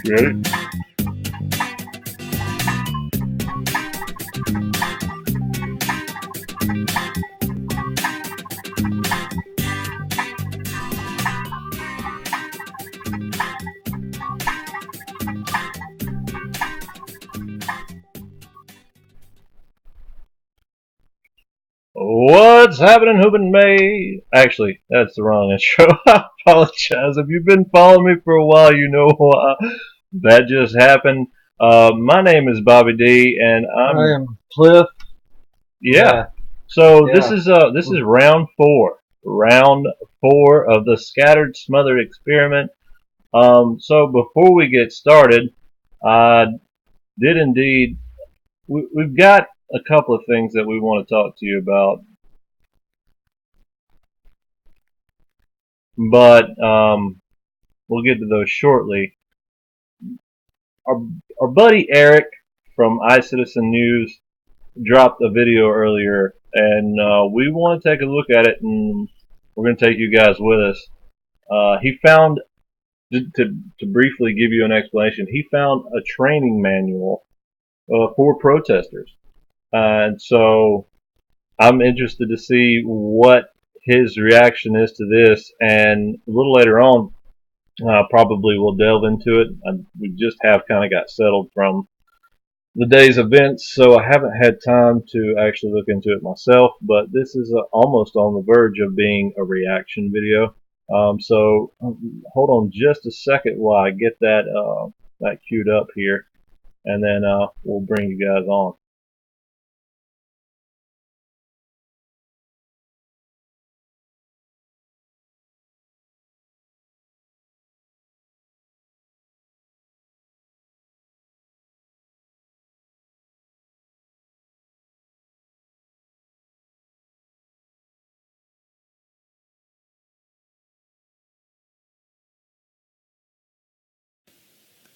Ready? What's happening, Hoopin' May? Actually, that's the wrong intro. I apologize. If you've been following me for a while, you know why that just happened. My name is Bobby D, and I am Cliff. yeah. So Yeah. this is round four of the Scattered Smothered Experiment. So before we get started, I did indeed. We've got a couple of things that we want to talk to you about, but we'll get to those shortly. Our, our buddy Erick from iCitizen News dropped a video earlier, and we want to take a look at it, and we're going to take you guys with us. He found, to briefly give you an explanation, he found a training manual for protesters. And so I'm interested to see what his reaction is to this, and a little later on, probably we'll delve into it. We just have kind of got settled from the day's events, so I haven't had time to actually look into it myself, but this is almost on the verge of being a reaction video. So hold on just a second while I get that queued up here, and then we'll bring you guys on.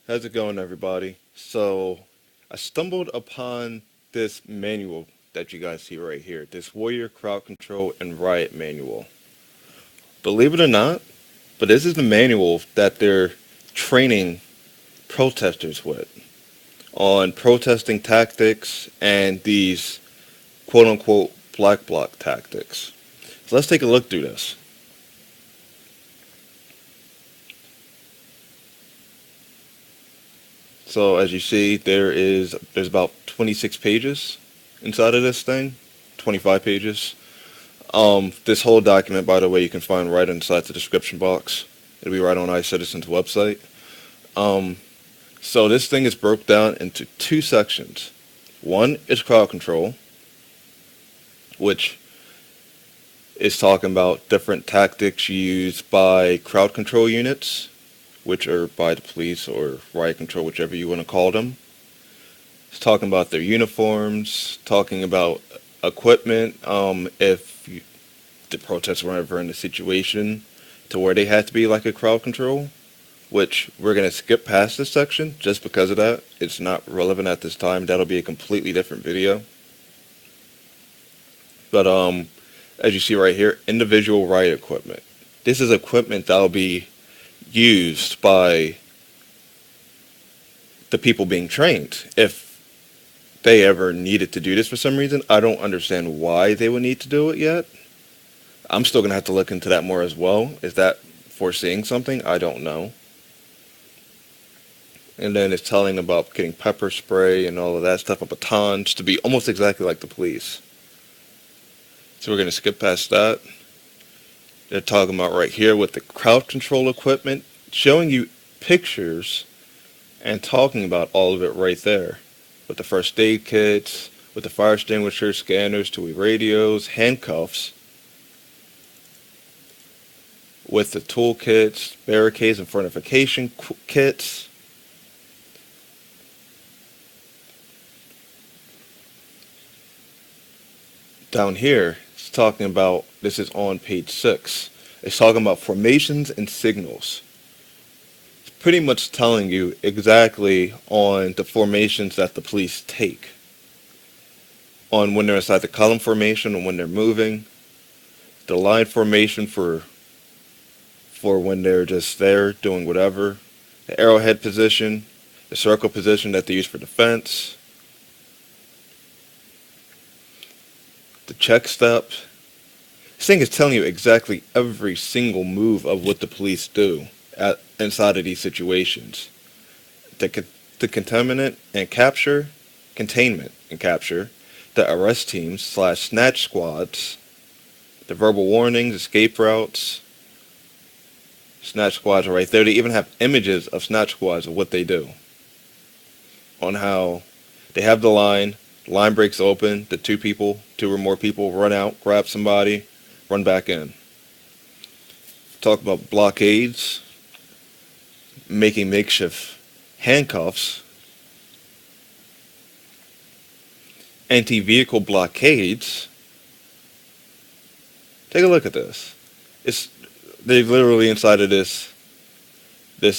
How's it going, everybody? So, I stumbled upon this manual that you guys see right here, this Warrior Crowd Control and Riot Manual. Believe it or not, but this is the manual that they're training protesters with on protesting tactics and these quote unquote black bloc tactics. So, let's take a look through this. So as you see, there's about 26 pages inside of this thing, 25 pages. This whole document, by the way, you can find right inside the description box. It'll be right on iCitizen's website. So this thing is broke down into two sections. One is crowd control, which is talking about different tactics used by crowd control units, which are by the police or riot control, whichever you want to call them. It's talking about their uniforms, talking about equipment, if the protests were ever in a situation to where they had to be like a crowd control, which we're going to skip past this section just because of that. It's not relevant at this time. That'll be a completely different video. But as you see right here, individual riot equipment. This is equipment that'll be used by the people being trained if they ever needed to do this for some reason. I don't understand why they would need to do it yet. I'm still going to have to look into that more as well. Is that foreseeing something? I don't know. And then it's telling about getting pepper spray and all of that stuff, a batons to be almost exactly like the police. So we're going to skip past that. They're talking about right here with the crowd control equipment, showing you pictures and talking about all of it right there. With the first aid kits, with the fire extinguishers, scanners, two-way radios, handcuffs, with the toolkits, barricades and fortification kits. Down here, it's talking about, this is on page 6, it's talking about formations and signals. It's pretty much telling you exactly on the formations that the police take. On when they're inside the column formation and when they're moving. The line formation for when they're just there doing whatever. the arrowhead position, the circle position that they use for defense, the check step. This thing is telling you exactly every single move of what the police do inside of these situations. The containment and capture, the arrest teams slash snatch squads, the verbal warnings, escape routes. Snatch squads are right there. They even have images of snatch squads of what they do. On how they have the line breaks open, the two or more people run out, grab somebody, run back in. Talk about blockades, making makeshift handcuffs, anti-vehicle blockades. Take a look at this. They literally inside of this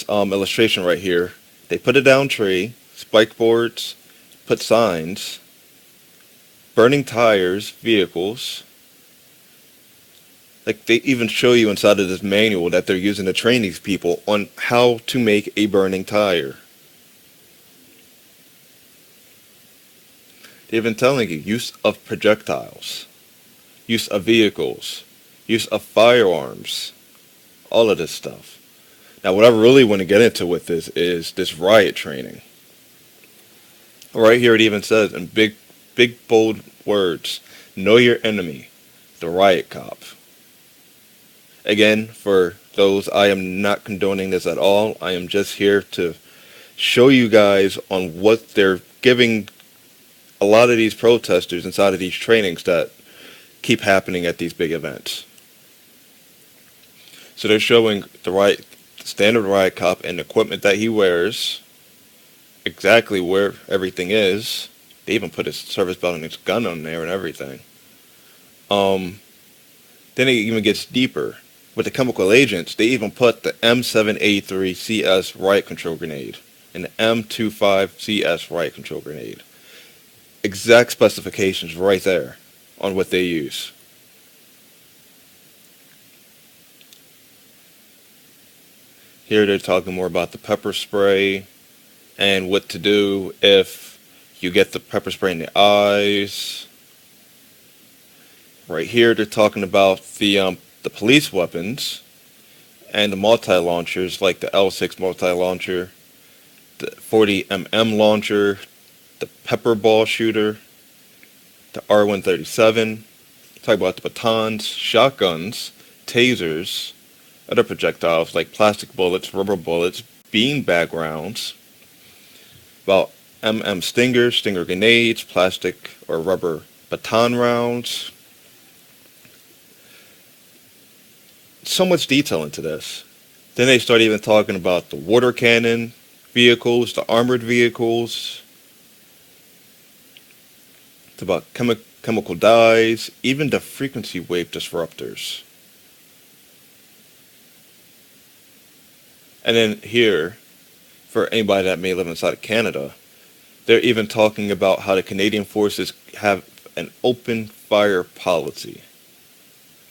illustration right here. They put a down tree, spike boards, put signs, burning tires, vehicles. Like they even show you inside of this manual that they're using to train these people on how to make a burning tire. They've been telling you use of projectiles, use of vehicles, use of firearms, all of this stuff. Now what I really want to get into with this is this riot training. Right here it even says in big bold words, know your enemy, the riot cop. Again, for those, I am not condoning this at all. I am just here to show you guys on what they're giving a lot of these protesters inside of these trainings that keep happening at these big events. So they're showing the standard riot cop and the equipment that he wears, exactly where everything is. They even put his service belt and his gun on there and everything. Then it even gets deeper. With the chemical agents, they even put the M7A3CS riot control grenade and the M25CS riot control grenade. Exact specifications right there on what they use. Here they're talking more about the pepper spray and what to do if you get the pepper spray in the eyes. Right here they're talking about the police weapons and the multi-launchers like the L6 multi-launcher, the 40mm launcher, the pepper ball shooter, the R137. Talk about the batons, shotguns, tasers, other projectiles like plastic bullets, rubber bullets, beanbag rounds, about stinger grenades, plastic or rubber baton rounds. So much detail into this. Then they start even talking about the water cannon vehicles, the armored vehicles. It's about chemical dyes, even the frequency wave disruptors. And then here, for anybody that may live inside of Canada, they're even talking about how the Canadian forces have an open fire policy,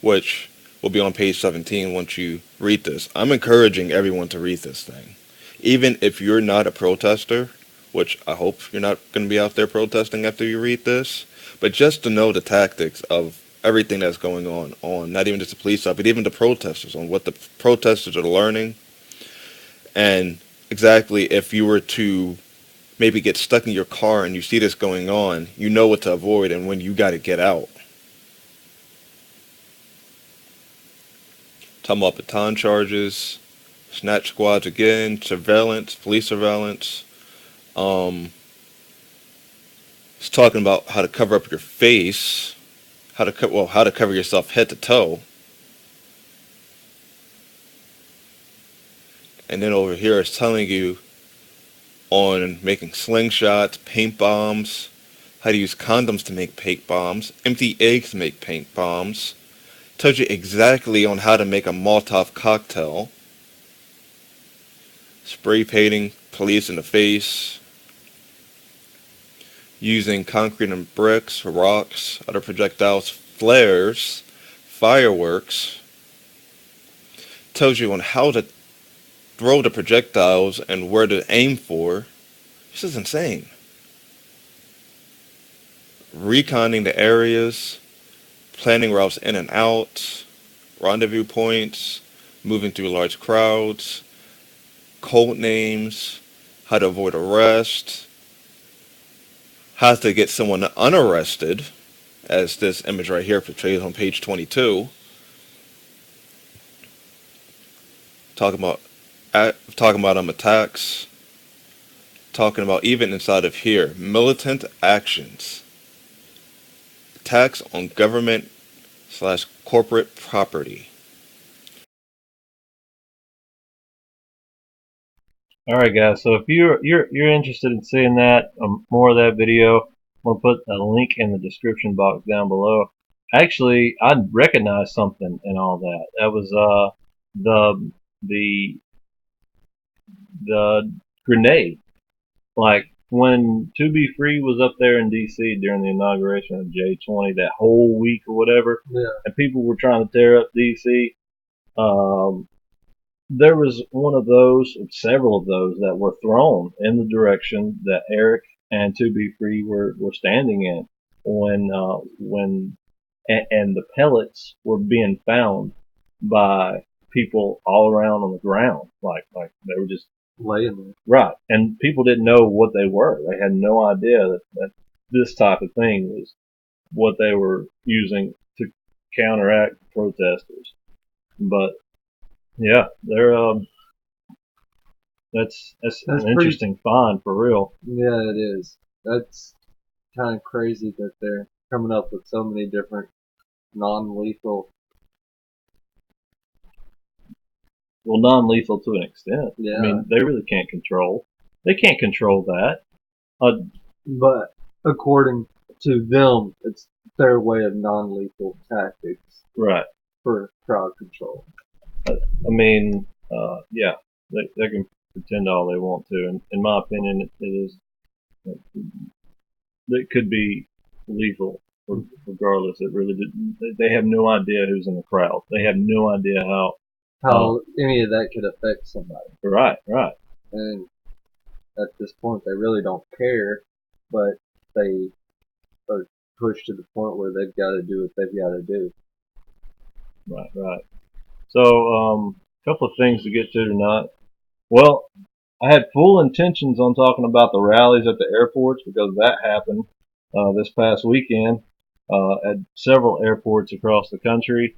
which will be on page 17 once you read this. I'm encouraging everyone to read this thing. Even if you're not a protester, which I hope you're not going to be out there protesting after you read this, but just to know the tactics of everything that's going on, not even just the police side, but even the protesters, on what the protesters are learning. And exactly if you were to maybe get stuck in your car and you see this going on, you know what to avoid and when you got to get out. Talking about baton charges, snatch squads again, surveillance, police surveillance. It's talking about how to cover up your face, how to cover yourself head to toe. And then over here it's telling you on making slingshots, paint bombs, how to use condoms to make paint bombs, empty eggs to make paint bombs. Tells you exactly on how to make a Molotov cocktail. Spray painting police in the face. Using concrete and bricks, rocks, other projectiles, flares, fireworks. Tells you on how to throw the projectiles and where to aim for. This is insane. Reconning the areas, planning routes in and out, rendezvous points, moving through large crowds, code names, how to avoid arrest, how to get someone unarrested, as this image right here portrays on page 22. Talking about attacks, talking about even inside of here, militant actions, attacks on government slash corporate property. All right, guys. So if you're interested in seeing that, more of that video, I'm gonna put a link in the description box down below. Actually, I recognized something in all that. That was the the the grenade. Like when To Be Free was up there in D.C. during the inauguration of J20, that whole week or whatever, Yeah. and people were trying to tear up D.C. Um, there was one of those, several of those that were thrown in the direction that Erick and To Be Free were standing in when and the pellets were being found by people all around on the ground, like they were just Laying there. right, and people didn't know what they were. They had no idea that this type of thing was what they were using to counteract protesters. But yeah, they're that's That's an pretty- interesting find for real. Yeah, it is. That's kind of crazy that they're coming up with so many different non-lethal. Well, non-lethal to an extent. Yeah. I mean, they really can't control. They can't control that. But according to them, it's their way of non-lethal tactics Right. for crowd control. I mean, yeah, they can pretend all they want to. And in my opinion, it is. It could be lethal, regardless. It really did. They have no idea who's in the crowd. They have no idea how. How any of that could affect somebody. Right. Right. And at this point, they really don't care, but they are pushed to the point where they've got to do what they've got to do. Right. Right. So, a couple of things to get to tonight. Well, I had full intentions on talking about the rallies at the airports because that happened this past weekend at several airports across the country.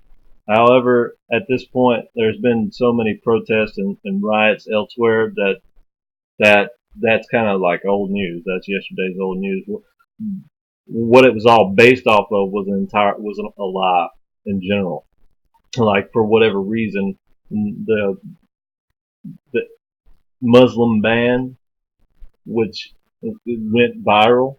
However, at this point, there's been so many protests and riots elsewhere that's kind of like old news. That's yesterday's old news. What it was all based off of was a lie in general. Like for whatever reason, the Muslim ban, which went viral,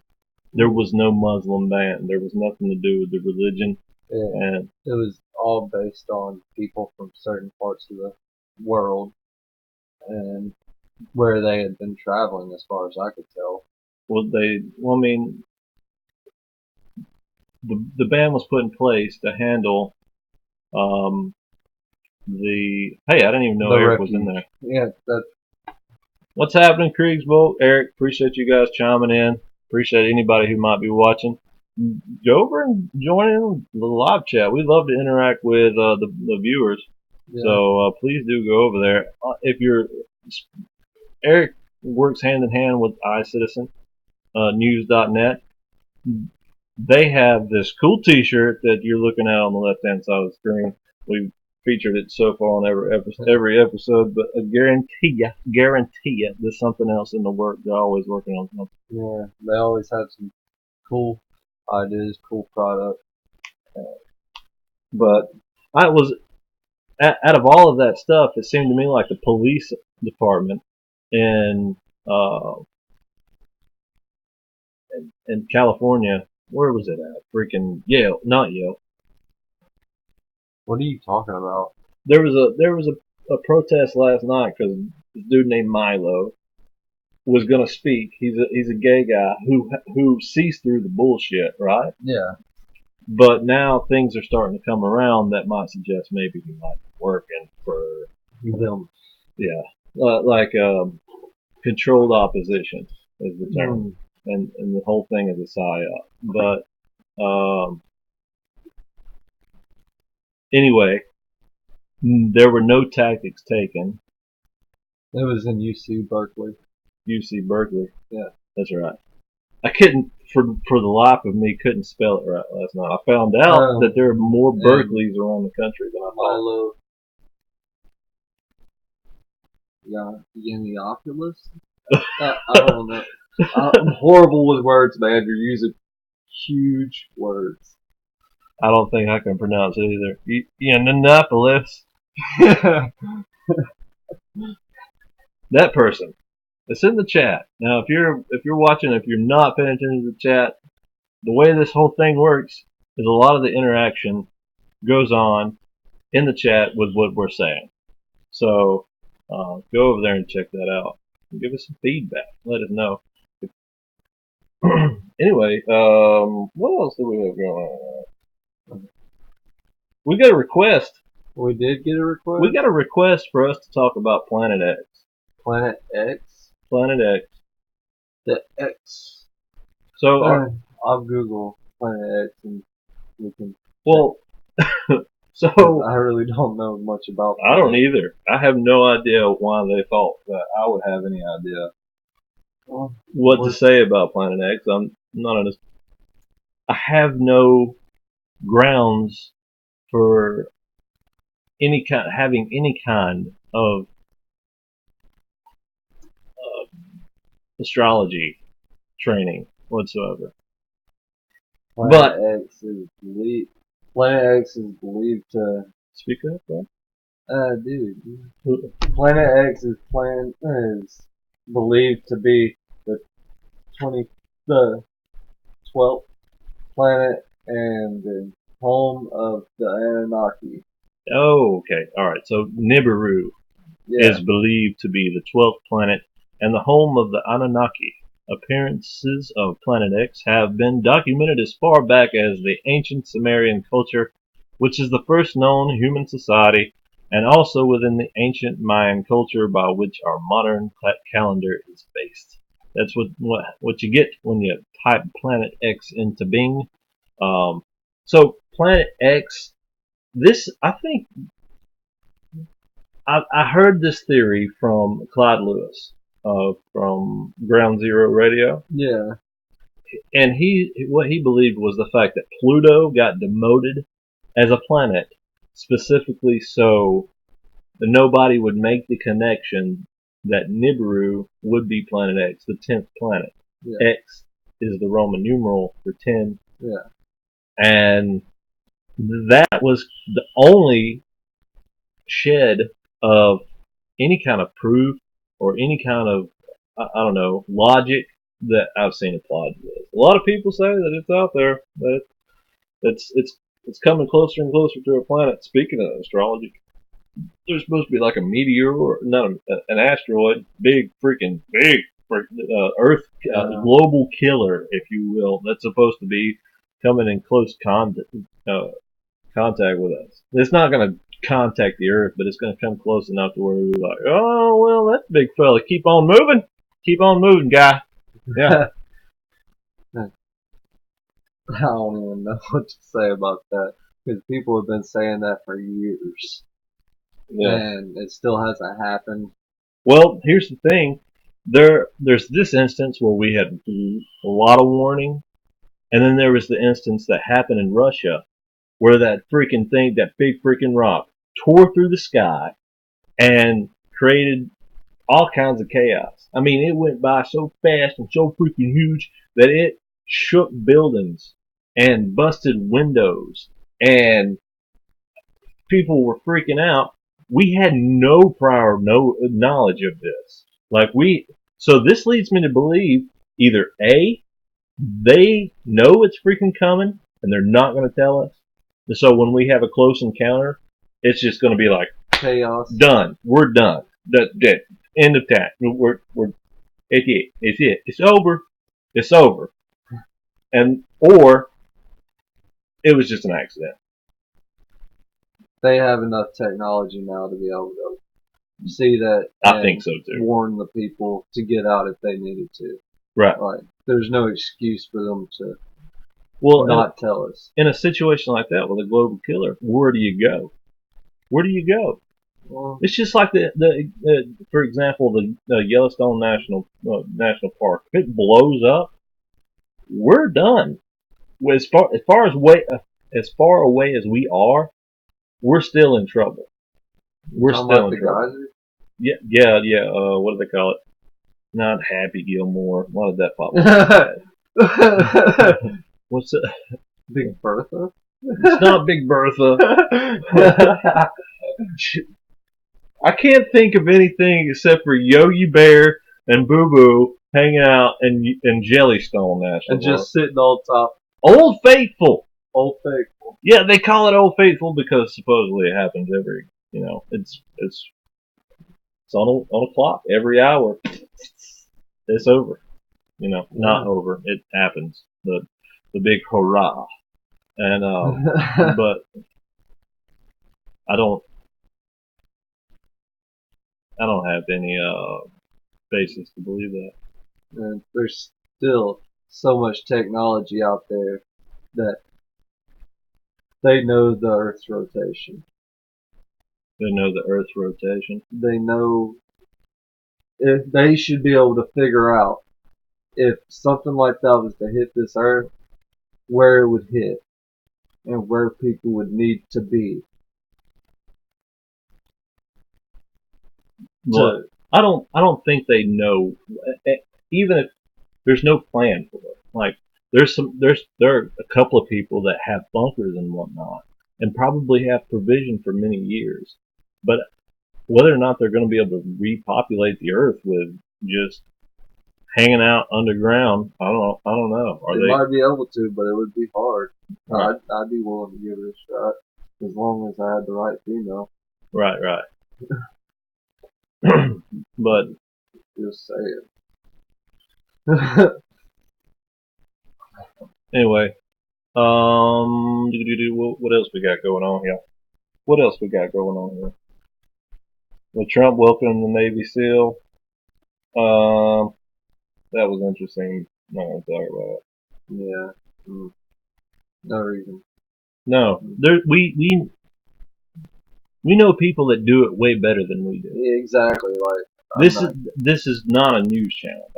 there was no Muslim ban. There was nothing to do with the religion. Yeah. And It was all based on people from certain parts of the world and where they had been traveling, as far as I could tell. well, I mean, the ban was put in place to handle hey, I didn't even know The Erick was in there. Yeah, that What's happening, Kriegsbolt? Erick, appreciate you guys chiming in. Appreciate anybody who might be watching. Go over and join in the live chat. We love to interact with the viewers. yeah. So please do go over there. If you're Erick works hand in hand with iCitizen News.net. They have this cool T-shirt that you're looking at on the left-hand side of the screen. We featured it so far on every episode, but I guarantee you, there's something else in the work. They're always working on something. Yeah, they always have some cool ideas, cool product. But I was out of all of that stuff, it seemed to me like the police department in California. Where was it at? Freaking Yale, not Yale. What are you talking about? There was a protest last night because this dude named Milo was gonna speak. He's a gay guy who sees through the bullshit, right? Yeah, But now things are starting to come around that might suggest maybe he might be working for them. yeah. like controlled opposition is the term, and the whole thing is a psyop. But anyway, there were no tactics taken. It was in UC Berkeley. UC Berkeley. Yeah. That's right. I couldn't, for the life of me, couldn't spell it right last night. I found out that there are more Berkeleys around the country than I thought. Yanioculus? I don't know. I'm horrible with words, man. You're using huge words. I don't think I can pronounce it either. Yanioculus. That person. It's in the chat. Now, if you're watching, if you're not paying attention to the chat, the way this whole thing works is a lot of the interaction goes on in the chat with what we're saying. So go over there and check that out. Give us some feedback. Let us know. Anyway, what else do we have going on? We got a request. We did get a request? We got a request for us to talk about Planet X. Planet X? Planet X. The X. So I'll Google Planet X and we can. Well, so I really don't know much about. I don't either. I have no idea why they thought that I would have any idea what to say about Planet X. I'm not honest. I have no grounds for having any kind of astrology training whatsoever. Planet X is believed to speak up, bro. Dude. Planet X is believed to be the 12th planet and the home of the Anunnaki. Oh, okay. Alright, so Nibiru is believed to be the 12th planet and the home of the Anunnaki. Appearances of Planet X have been documented as far back as the ancient Sumerian culture, which is the first known human society, and also within the ancient Mayan culture by which our modern calendar is based. That's what you get when you type Planet X into Bing. So Planet X, this, I think, I heard this theory from Clyde Lewis from Ground Zero Radio. Yeah. And what he believed was the fact that Pluto got demoted as a planet, specifically so that nobody would make the connection that Nibiru would be Planet X, the 10th planet. Yeah. X is the Roman numeral for 10. Yeah. And that was the only shed of any kind of proof or any kind of, I don't know, logic that I've seen applied to this. A lot of people say that it's out there, that it's coming closer and closer to our planet. Speaking of astrology, there's supposed to be like a meteor, or no, an asteroid, Earth global killer, if you will, that's supposed to be coming in close contact with us. It's not going to contact the Earth, but it's going to come close enough to where we're like, oh, well, that big fella, keep on moving, guy. Yeah. I don't even know what to say about that, because people have been saying that for years. Yeah. And it still hasn't happened. Well, here's the thing. There's this instance where we had a lot of warning, and then there was the instance that happened in Russia where that freaking thing, that big freaking rock, tore through the sky and created all kinds of chaos. I mean, it went by so fast and so freaking huge that it shook buildings and busted windows, and people were freaking out. We had no prior knowledge of this. So this leads me to believe either A, they know it's freaking coming and they're not going to tell us. So when we have a close encounter, it's just going to be like chaos. Done. We're done. That end of that. It's it. It's over. It's over. Or it was just an accident. They have enough technology now to be able to see that I and think so too. warn the people to get out if they needed to. Right. Like, there's no excuse for them to Well, not tell us. in a situation like that with a global killer, where do you go? Where do you go? Well, It's just like for example, the Yellowstone National Park. If it blows up, we're done. As far away as we are, we're still in trouble. We're talking still about in trouble. Geyser? Yeah. What do they call it? Not Happy Gilmore. Why did that pop up? What's it? Big Bertha? It's not Big Bertha. I can't think of anything except for Yogi Bear and Boo Boo hanging out in Jellystone National And just sitting on top. Old Faithful. Old Faithful. Yeah, they call it Old Faithful because supposedly it happens every, it's on a clock every hour. It's over. Not over. It happens. The big hurrah. And but I don't have any basis to believe that. And there's still so much technology out there that they know the Earth's rotation. They know the Earth's rotation. They know if they should be able to figure out if something like that was to hit this Earth, where it would hit and where people would need to be. But I don't think they know. Even if there's no plan for it, like there are a couple of people that have bunkers and whatnot, and probably have provision for many years. But whether or not they're going to be able to repopulate the Earth with just hanging out underground, I don't know. They might be able to, but it would be hard. Right. I'd be willing to give it a shot as long as I had the right female. Right. But just saying. Anyway, what else we got going on here? Well, Trump welcomed the Navy SEAL. That was interesting. Not gonna talk about it. Yeah. No reason. No, we know people that do it way better than we do. Yeah, exactly. Like this is not a news channel.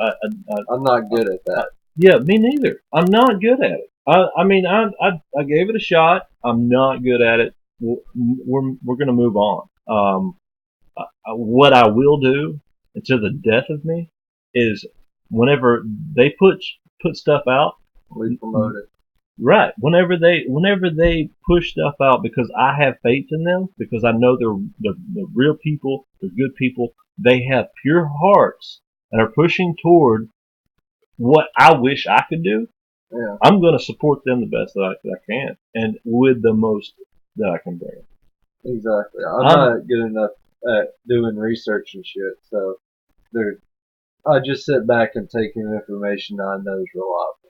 I'm not good at that. Yeah, me neither. I'm not good at it. I gave it a shot. I'm not good at it. We're gonna move on. What I will do until the death of me is whenever they put stuff out, we promote it. Right. Whenever they push stuff out, because I have faith in them, because I know they're real people, they're good people, they have pure hearts and are pushing toward what I wish I could do. Yeah. I'm going to support them the best that I can, and with the most that I can bring. Exactly. I'm not good enough at doing research and shit, so I just sit back and take in information I know is reliable.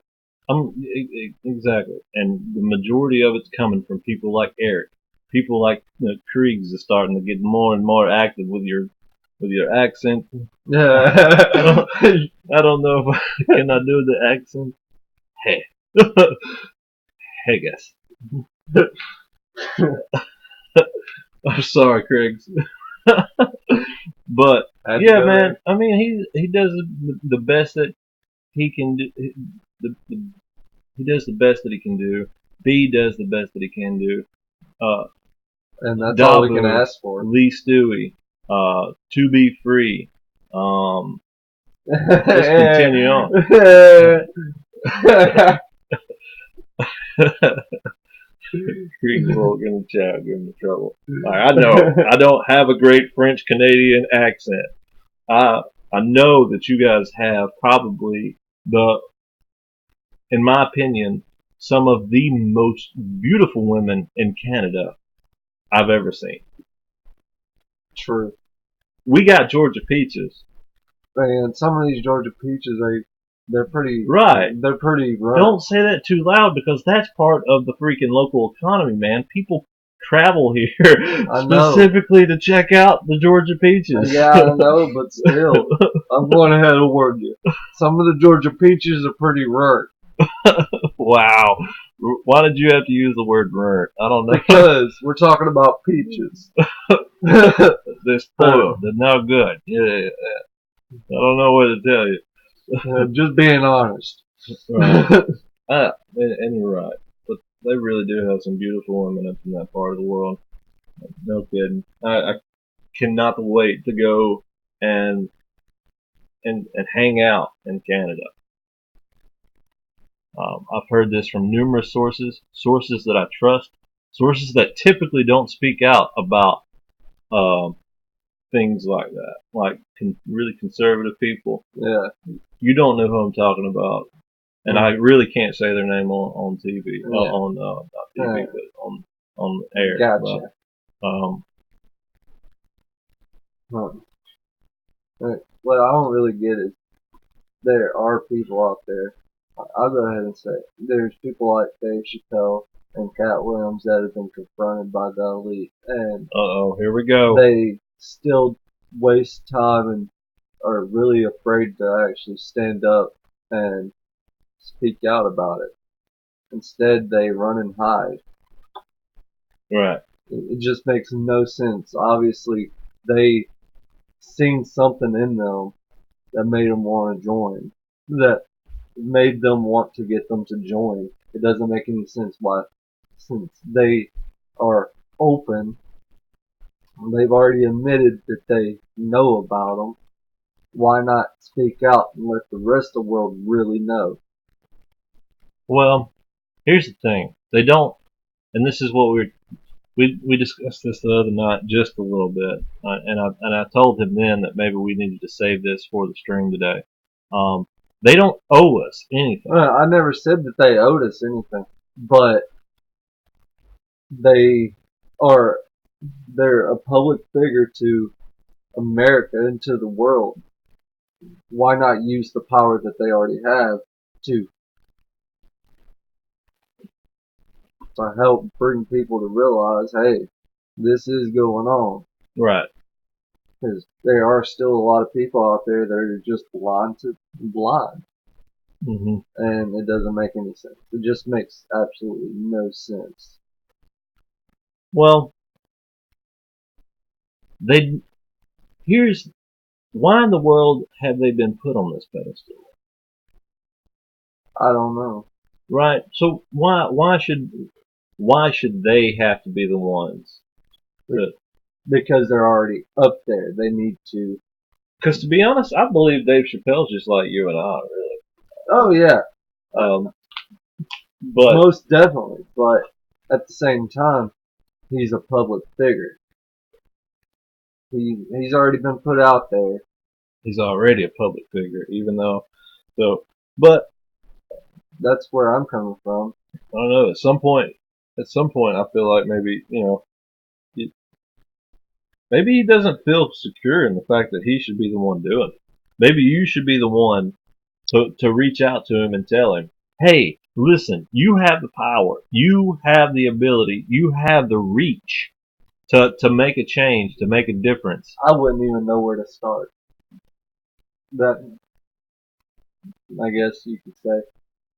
Exactly, and the majority of it's coming from people like Erick. People like Kriegs is starting to get more and more active with your accent. I don't know if can I do the accent. Hey, hey guys. I'm sorry, Kriegs. But yeah, man. I mean, he does the best that he can do. He does the best that he can do. B does the best that he can do. And that's all we can ask for. Lee Stewie, To Be Free. Let's continue on. Krieg's will get in the chat, give him trouble. Like, I know I don't have a great French Canadian accent. I know that you guys have probably in my opinion, some of the most beautiful women in Canada I've ever seen. True. We got Georgia peaches. And some of these Georgia peaches, they're pretty... Right. They're pretty rough. Don't say that too loud, because that's part of the freaking local economy, man. People travel here I know. specifically to check out the Georgia peaches. Yeah, I know, but still, I'm going ahead and warn you. Some of the Georgia peaches are pretty rare. Wow. Why did you have to use the word burnt? I don't know. Because we're talking about peaches. They're spoiled. They're no good. Yeah. I don't know what to tell you. Just being honest. Right. And you're right. But they really do have some beautiful women up in that part of the world. No kidding. I cannot wait to go and hang out in Canada. I've heard this from numerous sources that I trust, sources that typically don't speak out about things like that, like really conservative people. Yeah. You don't know who I'm talking about, and I really can't say their name on TV, Yeah. not TV, but on air. Gotcha. What I don't really get is there are people out there. I'll go ahead and say it. There's people like Dave Chappelle and Cat Williams that have been confronted by the elite, and here we go. they still waste time and are really afraid to actually stand up and speak out about it. Instead, they run and hide. Right. It just makes no sense. Obviously, they seen something in them that made them want to join. That made them want to get them to join. It doesn't make any sense why, since they are open, they've already admitted that they know about them. Why not speak out and let the rest of the world really know? Well, here's the thing. They don't, and this is what we discussed this the other night just a little bit, and I told him then that maybe we needed to save this for the stream today. They don't owe us anything. I never said that they owed us anything, but they're a public figure to America and to the world. Why not use the power that they already have to help bring people to realize, hey, this is going on. Right. Because there are still a lot of people out there that are just blind. Mm-hmm. And it doesn't make any sense. It just makes absolutely no sense. Well, here's why in the world have they been put on this pedestal? I don't know. Right. So why should they have to be the ones? Because they're already up there. They need to. Because to be honest, I believe Dave Chappelle's just like you and I, really. Oh yeah. But most definitely. But at the same time, he's a public figure. He's already been put out there. He's already a public figure, even though. But that's where I'm coming from. I don't know. At some point, I feel like maybe maybe he doesn't feel secure in the fact that he should be the one doing it. Maybe you should be the one to reach out to him and tell him, hey, listen, you have the power, you have the ability, you have the reach to make a change, to make a difference. I wouldn't even know where to start. That, I guess you could say.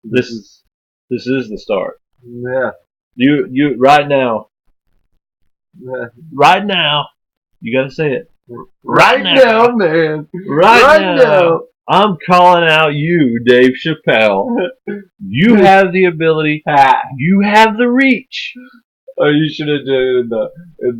This is the start. Yeah. You right now. Yeah. Right now. You gotta say it. Right now, man. Right now. I'm calling out you, Dave Chappelle. You have the ability. You have the reach. Oh, you should have done it in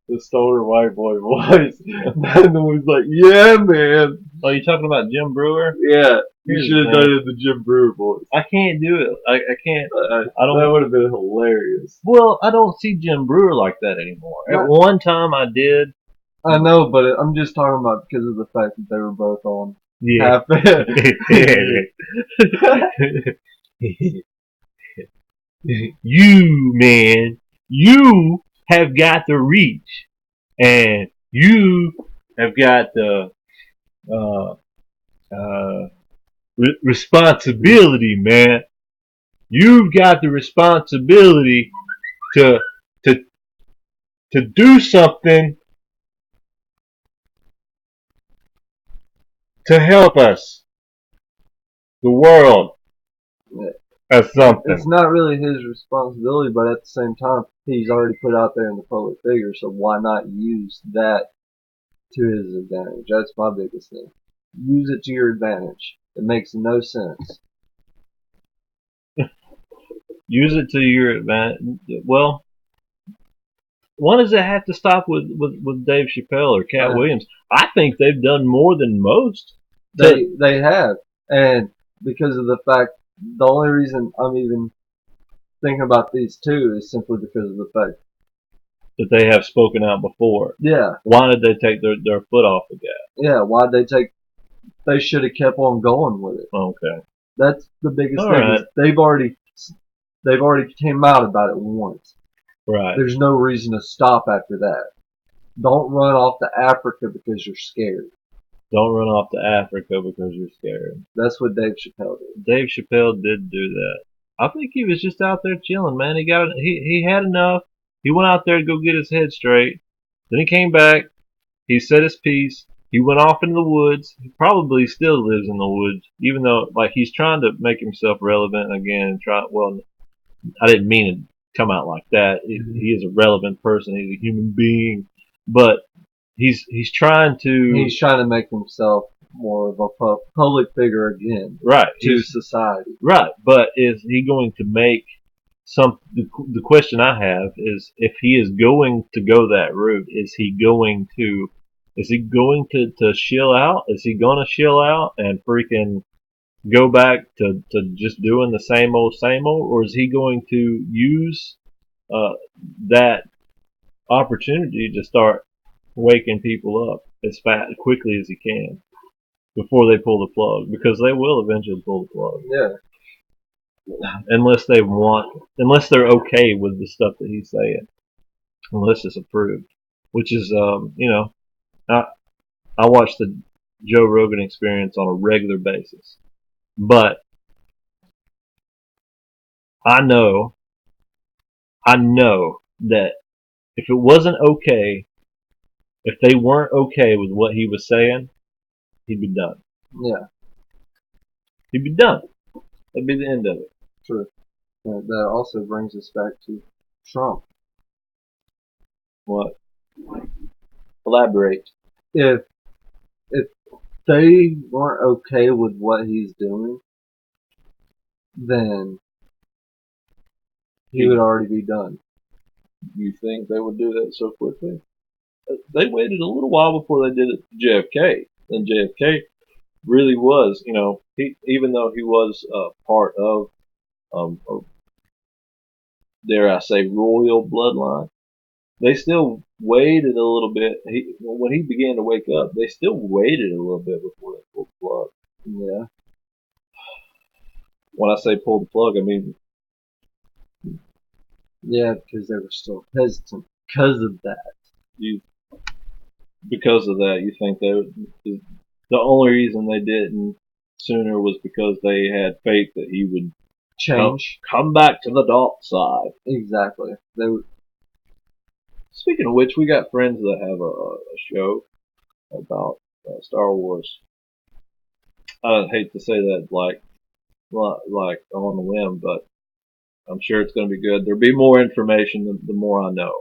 the stoner white boy voice. And the one's like, yeah, man. Oh, you talking about Jim Brewer? Yeah. You should have done it in the Jim Brewer voice. I can't do it. I can't. I don't. That would have been hilarious. Well, I don't see Jim Brewer like that anymore. At one time, I did. I know, but I'm just talking about because of the fact that they were both on. Yeah. You, man, you have got the reach, and you have got the responsibility, man. You've got the responsibility to to do something to help us, the world, as something. It's not really his responsibility, but at the same time, he's already put out there in the public figure, so why not use that to his advantage? That's my biggest thing. Use it to your advantage. It makes no sense. Use it to your advantage. Well, when does it have to stop with Dave Chappelle or Cat Yeah. Williams? I think they've done more than most. They have, and because of the fact, the only reason I'm even thinking about these two is simply because of the fact, That they have spoken out before. yeah, Why did they take their foot off the gas? yeah, why'd they take? They should have kept on going with it. Okay. That's the biggest All thing. right. Is they've already came out about it once. Right. There's no reason to stop after that. Don't run off to Africa because you're scared. Don't run off to Africa because you're scared. That's what Dave Chappelle did. Dave Chappelle did do that. I think he was just out there chilling, man. He had enough. He went out there to go get his head straight. Then he came back. He said his piece. He went off into the woods. He probably still lives in the woods, even though like he's trying to make himself relevant again. And well, I didn't mean it to come out like that. He is a relevant person. He's a human being, but he's trying to. He's trying to make himself more of a public figure again Right. to society. Right, but is he going to make the question I have is if he is going to go that route, is he going to chill out? Is he going to chill out and freaking go back to just doing the same old, or is he going to use that opportunity to start waking people up as quickly as he can before they pull the plug? Because they will eventually pull the plug. Yeah. Unless they're okay with the stuff that he's saying, unless it's approved, which is, I watch the Joe Rogan Experience on a regular basis, but I know that if it wasn't okay, if they weren't okay with what he was saying, he'd be done. Yeah. He'd be done. That'd be the end of it. True. That also brings us back to Trump. What? Elaborate. If they weren't okay with what he's doing, then he would already be done. You think they would do that so quickly? They waited a little while before they did it to JFK. And JFK really was, even though he was part of, dare I say, royal bloodline, they still waited a little bit. When he began to wake up, they still waited a little bit before they pulled the plug. Yeah. When I say pull the plug, I mean, Yeah, because they were still hesitant because of that. because of that, you think the only reason they didn't sooner was because they had faith that he would Change. come back to the dark side. Exactly. They would. Speaking of which, we got friends that have a show about Star Wars. I hate to say that like on the whim, but I'm sure it's going to be good. There'll be more information the more I know.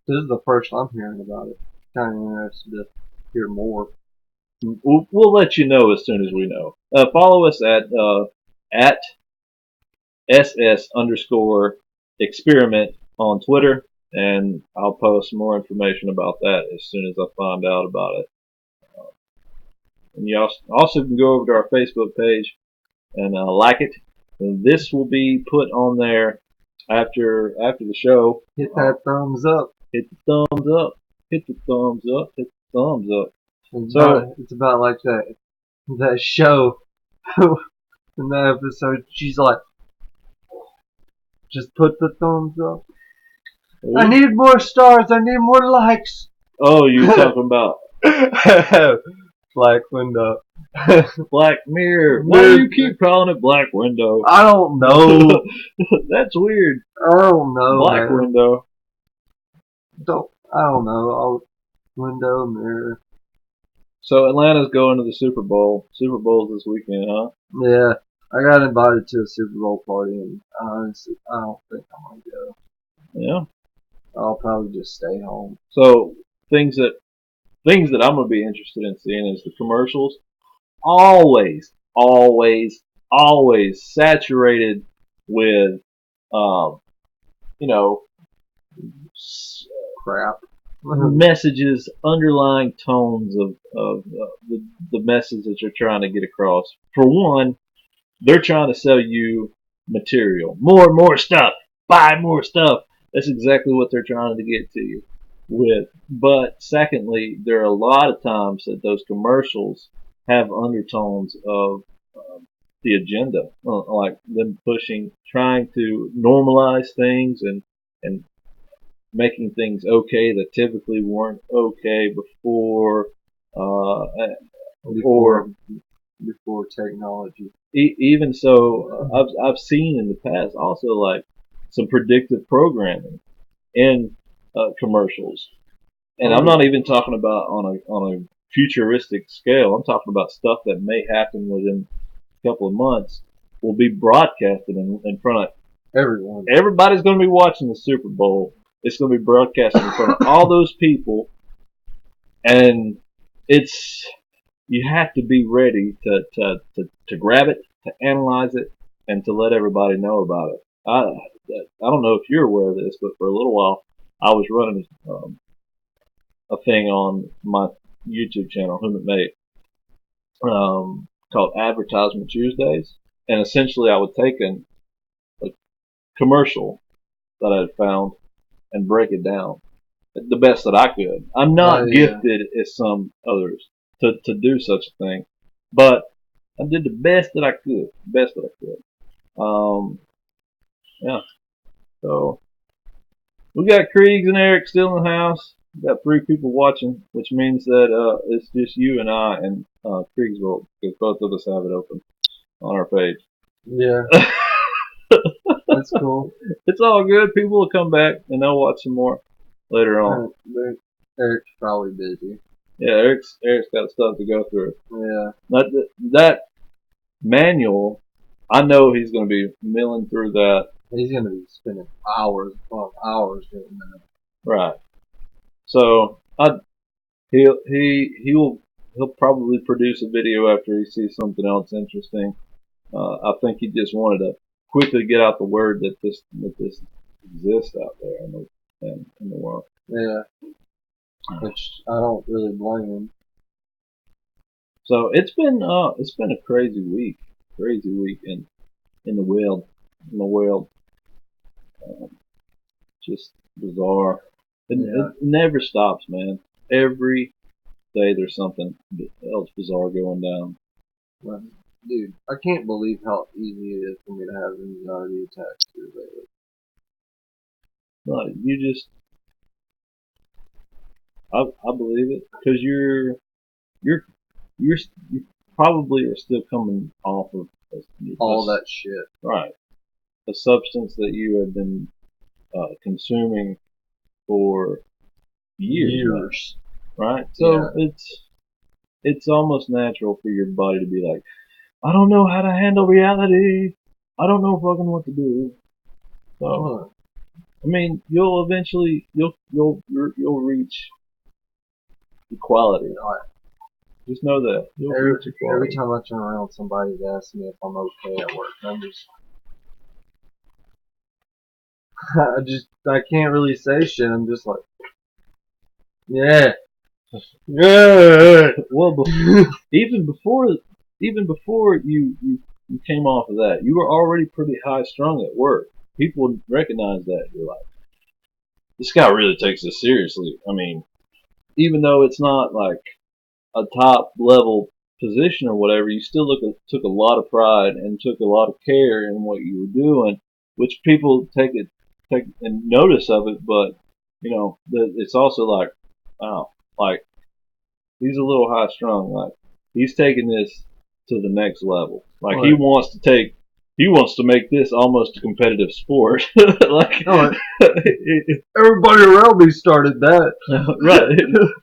This is the first I'm hearing about it. Kind of interested to hear more. We'll let you know as soon as we know. Follow us at SS_experiment on Twitter, and I'll post more information about that as soon as I find out about it. And you also can go over to our Facebook page and like it. And this will be put on there after the show. Hit that thumbs up. Hit the thumbs up. Hit the thumbs up. Hit the thumbs up. It's about like that show in that episode. She's like, just put the thumbs up. I need more stars. I need more likes. Oh, you talking about Black Window. Black Mirror. Why do you keep calling it Black Window? I don't know. That's weird. I don't know. Black man. Window. I don't know. Window, mirror. So Atlanta's going to the Super Bowl. Super Bowl's this weekend, huh? Yeah, I got invited to a Super Bowl party, and honestly, I don't think I'm gonna go. Yeah. I'll probably just stay home. So things that I'm gonna be interested in seeing is the commercials. Always, always, always saturated with, um, you know, Crap. messages, underlying tones of the message that you're trying to get across. For one, they're trying to sell you material, more and more stuff, buy more stuff. That's exactly what they're trying to get to you with. But secondly, there are a lot of times that those commercials have undertones of the agenda, like them pushing, trying to normalize things and making things okay that typically weren't okay before, or before technology. even so, I've seen in the past also like some predictive programming in commercials, and I'm not even talking about on a futuristic scale. I'm talking about stuff that may happen within a couple of months. Will be broadcasted in front of Everyone. everybody's going to be watching the Super Bowl. It's going to be broadcasted in front of all those people, and it's you have to be ready to grab it, to analyze it, and to let everybody know about it. I don't know if you're aware of this, but for a little while I was running a thing on my YouTube channel, Whom It May, called Advertisement Tuesdays, and essentially I would take a commercial that I'd found and break it down the best that I could. I'm not gifted as some others to do such a thing, but I did the best that I could. Best that I could. Yeah. So we got Kriegs and Erick still in the house. We got 3 people watching, which means that it's just you and I and Kriegsville, because both of us have it open on our page. Yeah. That's cool. It's all good. People will come back and they'll watch some more later on. Erick's probably busy. Yeah, Erick's got stuff to go through. Yeah. That manual, I know he's going to be milling through that. He's going to be spending hours upon hours doing that. Right. So he'll probably produce a video after he sees something else interesting. I think he just wanted to quickly get out the word that this exists out there in the world. Yeah. Which I don't really blame him. So it's been a crazy week in the world. Just bizarre. It never stops, man. Every day there's something else bizarre going down. Well, dude, I can't believe how easy it is for me to have anxiety attacks here lately. Like I believe it because you probably are still coming off of all that shit. Right. A substance that you have been consuming for years. Right? So it's almost natural for your body to be like, I don't know how to handle reality. I don't know fucking what to do. So I mean, you'll eventually you'll reach equality. Right. Just know that. Every time I turn around, somebody's asking me if I'm okay at work. I can't really say shit. I'm just like, yeah. Well, even before you came off of that, you were already pretty high strung at work. People recognize that. You're like, this guy really takes this seriously. I mean, even though it's not like a top level position or whatever, you still took a lot of pride and took a lot of care in what you were doing, which people take and notice of it. But you know, it's also like, wow, like he's a little high strung. Like he's taking this to the next level. Like he wants to take he wants to make this almost a competitive sport. Like, No, everybody around me started that. right.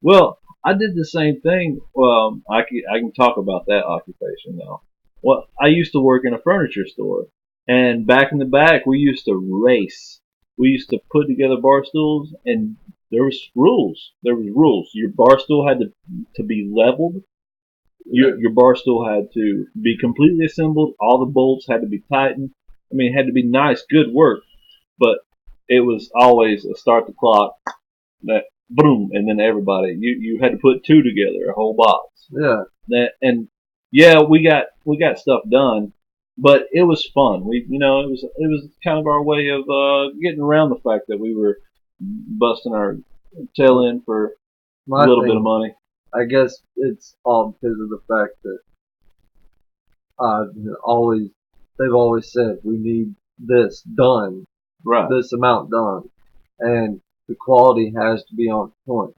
Well, I did the same thing. Well, I can talk about that occupation now. Well, I used to work in a furniture store, and back in the back, we used to race. We used to put together bar stools, and there was rules. There was rules. Your bar stool had to be leveled. Your bar stool had to be completely assembled. All the bolts had to be tightened. I mean, it had to be nice, good work. But it was always a start the clock, that boom, and then everybody. You had to put two together, a whole box. Yeah. And yeah, we got stuff done, but it was fun. It was kind of our way of getting around the fact that we were busting our tail in for a My little bit thing, of money. I guess it's all because of the fact that I've always, they've always said we need this done, Right. this amount done, and the quality has to be on point.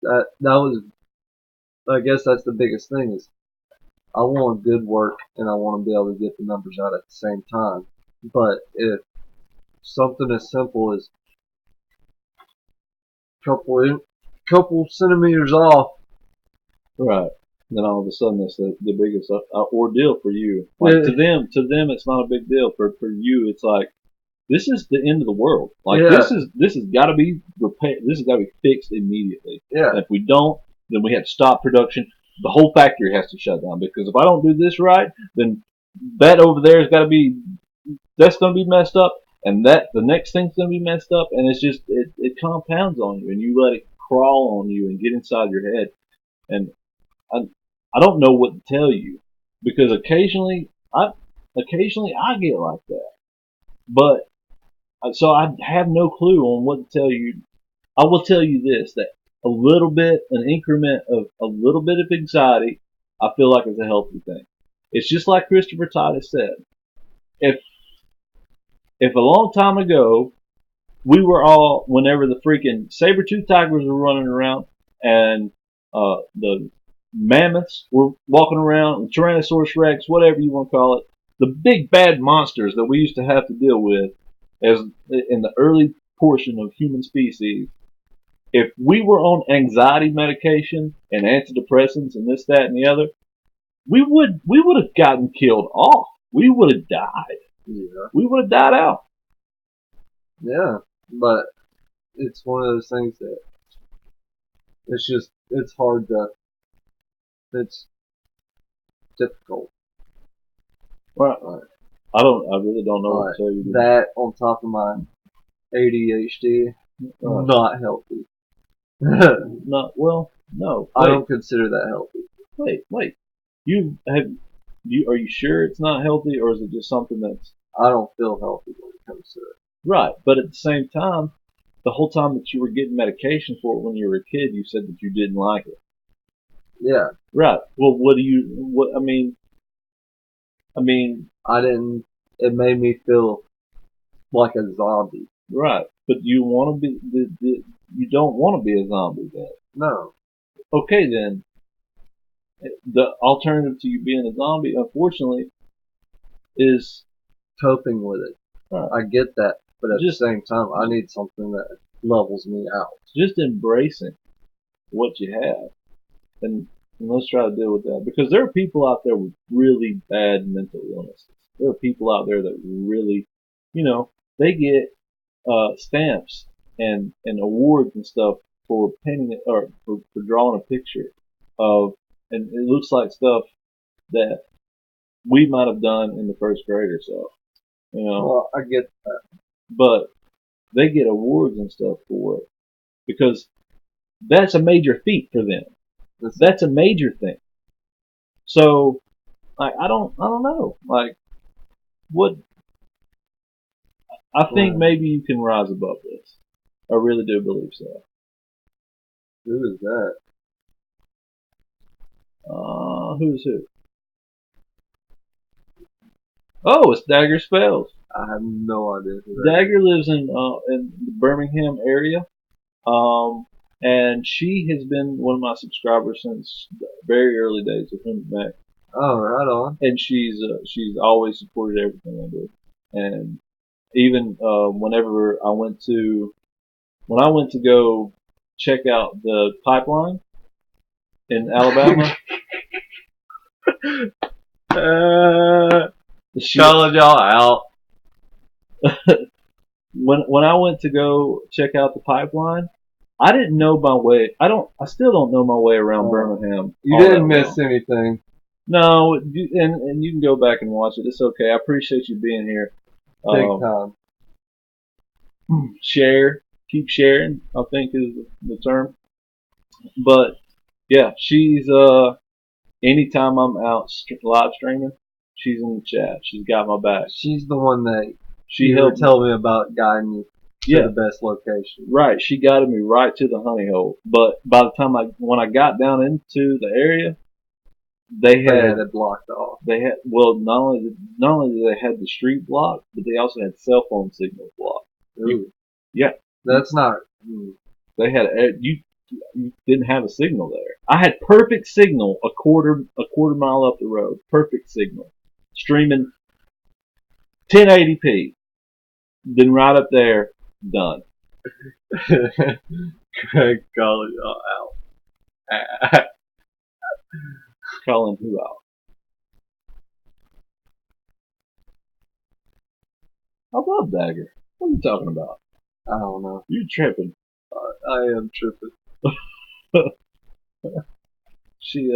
That was, I guess that's the biggest thing is I want good work and I want to be able to get the numbers out at the same time. But if something as simple as couple centimeters off, Right. Then all of a sudden, it's the biggest ordeal for you. Like, Yeah. to them, it's not a big deal. For you, it's like, this is the end of the world. Like, Yeah. this has got to be repaired. This has got to be fixed immediately. yeah, And if we don't, then we have to stop production. The whole factory has to shut down, because if I don't do this right, then that over there has got to be, that's going to be messed up, and that the next thing's going to be messed up, and it's just it compounds on you, and you let it crawl on you and get inside your head. And I I don't know what to tell you, because occasionally I get like that, but so I have no clue on what to tell you. I will tell you this, that an increment of a little bit of anxiety, I feel like is a healthy thing. It's just like Christopher Titus said. If if a long time ago we were all, whenever the freaking saber-toothed tigers were running around and the mammoths were walking around, the Tyrannosaurus Rex, whatever you want to call it, the big bad monsters that we used to have to deal with as in the early portion of human species, if we were on anxiety medication and antidepressants and this, that, and the other, we would have gotten killed off. We would have died. yeah, We would have died out. yeah. But it's one of those things that it's hard to, it's difficult. Right. Like, I really don't know what like to tell you. that on top of my ADHD, Right. not healthy. I No, well, no. Wait, don't consider that healthy. wait. Are you sure it's not healthy, or is it just something that's I don't feel healthy when it comes to it. right? But at the same time, the whole time that you were getting medication for it when you were a kid, you said that you didn't like it. Yeah, Right. Well, what, I mean, I didn't. It made me feel like a zombie. right. But you want to be, you don't want to be a zombie then. No. Okay, then. The alternative to you being a zombie, unfortunately, is Coping with it. right, I get that, but at Just- the same time, I need something that levels me out. just embracing what you have, and let's try to deal with that, because there are people out there with really bad mental illnesses. There are people out there that really, they get stamps and awards and stuff for painting it, or for drawing a picture of, and it looks like stuff that we might have done in the first grade or so, Well, I get that. but they get awards and stuff for it, because that's a major feat for them. That's a major thing. So, like, I don't know. Like, what? I think Right. maybe you can rise above this. I really do believe so. Who is that? Who's who? Oh, it's Dagger Spells. I have no idea who that is. Dagger lives in the Birmingham area, and she has been one of my subscribers since the very early days of Human Back. Oh, right on. and she's always supported everything I do. And even whenever when I went to go check out the pipeline in Alabama, she, Calling y'all out. when I went to go check out the pipeline, I didn't know my way. I still don't know my way around Birmingham. You all didn't that miss well. anything. No, and you can go back and watch it. It's okay. I appreciate you being here. Big time. Share, keep sharing, I think is the term. But yeah, she's anytime I'm out live streaming, she's in the chat. She's got my back. She's the one that She you were helped me. telling me about guiding you to Yeah, the best location. right. She guided me right to the honey hole. But by the time when I got down into the area, they They had had it blocked off. well not only did they had the street blocked, but they also had cell phone signals blocked. Ooh. Yeah. That's not. They had you didn't have a signal there. I had perfect signal a quarter mile up the road. Perfect signal, streaming 1080p. Then right up there, done. Craig calling y'all out. Calling who out? I love Dagger. What are you talking about? I don't know. You're tripping. I am tripping. She's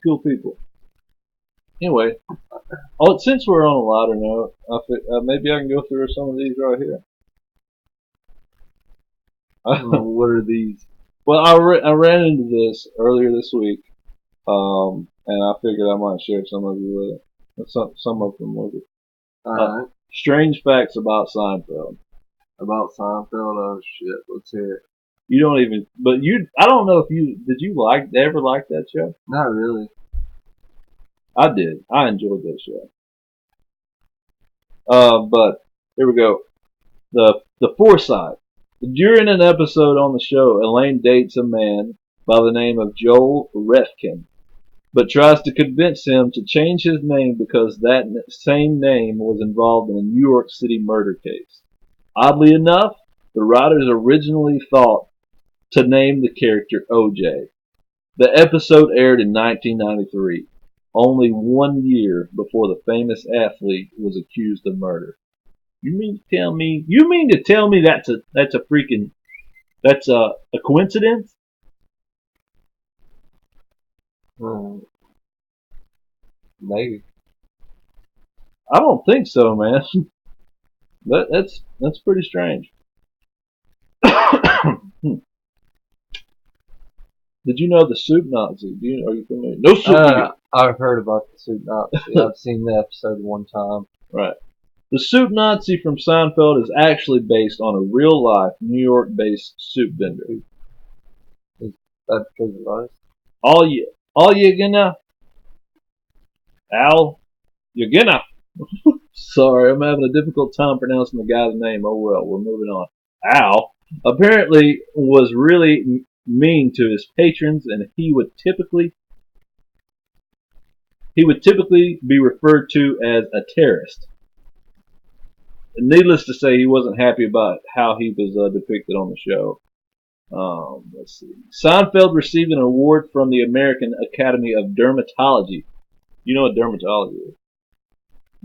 cool people. Anyway, since we're on a lighter note, maybe I can go through some of these right here. What are these? Well, I ran into this earlier this week, and I figured I might share some of you with it. Some of them with it. Alright. Strange facts about Seinfeld. About Seinfeld? Oh shit, let's hear it. You don't even, but I don't know if did you ever like that show? Not really. I did. I enjoyed that show. But here we go. The foresight. During an episode on the show, Elaine dates a man by the name of Joel Refkin, but tries to convince him to change his name because that same name was involved in a New York City murder case. Oddly enough, the writers originally thought to name the character OJ. The episode aired in 1993, only 1 year before the famous athlete was accused of murder. You mean to tell me that's a coincidence? Maybe. I don't think so, man. That's pretty strange. Did you know the Soup Nazi? Are you familiar? No soup. I've heard about the Soup Nazi. I've seen the episode one time. Right. The Soup Nazi from Seinfeld is actually based on a real-life New York-based soup vendor. That's because of us. All you gonna? Al, you're gonna. Sorry, I'm having a difficult time pronouncing the guy's name. Oh well, we're moving on. Al apparently was really mean to his patrons, and he would typically be referred to as a terrorist. And needless to say, he wasn't happy about how he was depicted on the show. Let's see. Seinfeld received an award from the American Academy of Dermatology. You know what dermatology is?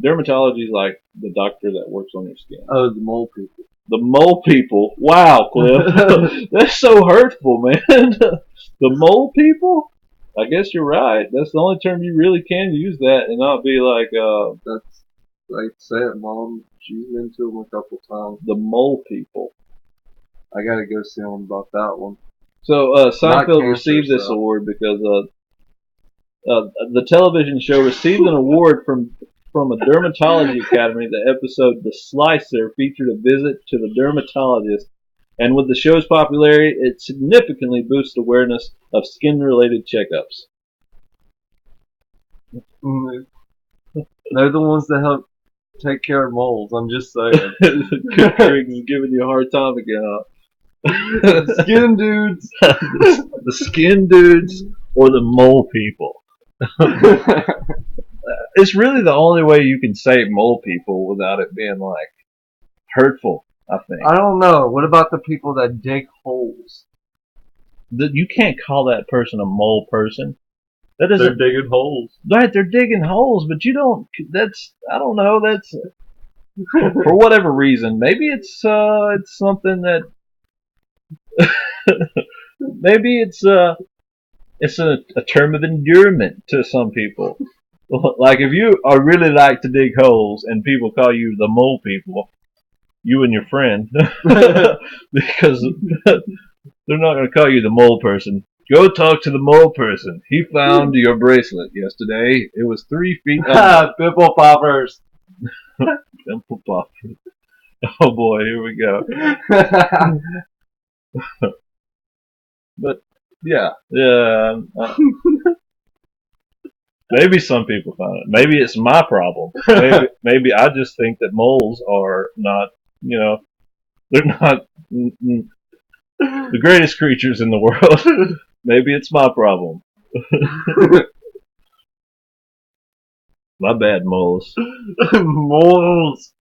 Dermatology is like the doctor that works on your skin. Oh, the mole people. The mole people. Wow, Cliff. That's so hurtful, man. The mole people? I guess you're right. That's the only term you really can use that and not be like, That's like say it, Mom. She's been to them a couple times. the mole people. I gotta go see them about that one. So Seinfeld cancer, received this so. award because the television show received an award from a dermatology academy. The episode "The Slicer" featured a visit to the dermatologist, and with the show's popularity, it significantly boosted awareness of skin-related checkups. They're the ones that help take care of moles. I'm just saying. Greg is giving you a hard time again, huh? Skin dudes. The skin dudes or the mole people. It's really the only way you can say mole people without it being like hurtful. I think I don't know. What about the people that dig holes? you can't call that person a mole person. That They're doesn't digging holes. right. They're digging holes, but you don't. That's I don't know. That's for whatever reason. Maybe it's something that maybe it's a term of endearment to some people. Like if you are really like to dig holes and people call you the mole people, you and your friend, because they're not going to call you the mole person. Go talk to the mole person. He found your bracelet yesterday. It was 3 feet under. Pimple poppers. Pimple pop. Oh boy, here we go. But yeah. Maybe some people find it. Maybe it's my problem. Maybe I just think that moles are not, they're not the greatest creatures in the world. Maybe it's my problem. My bad, moles. Moles.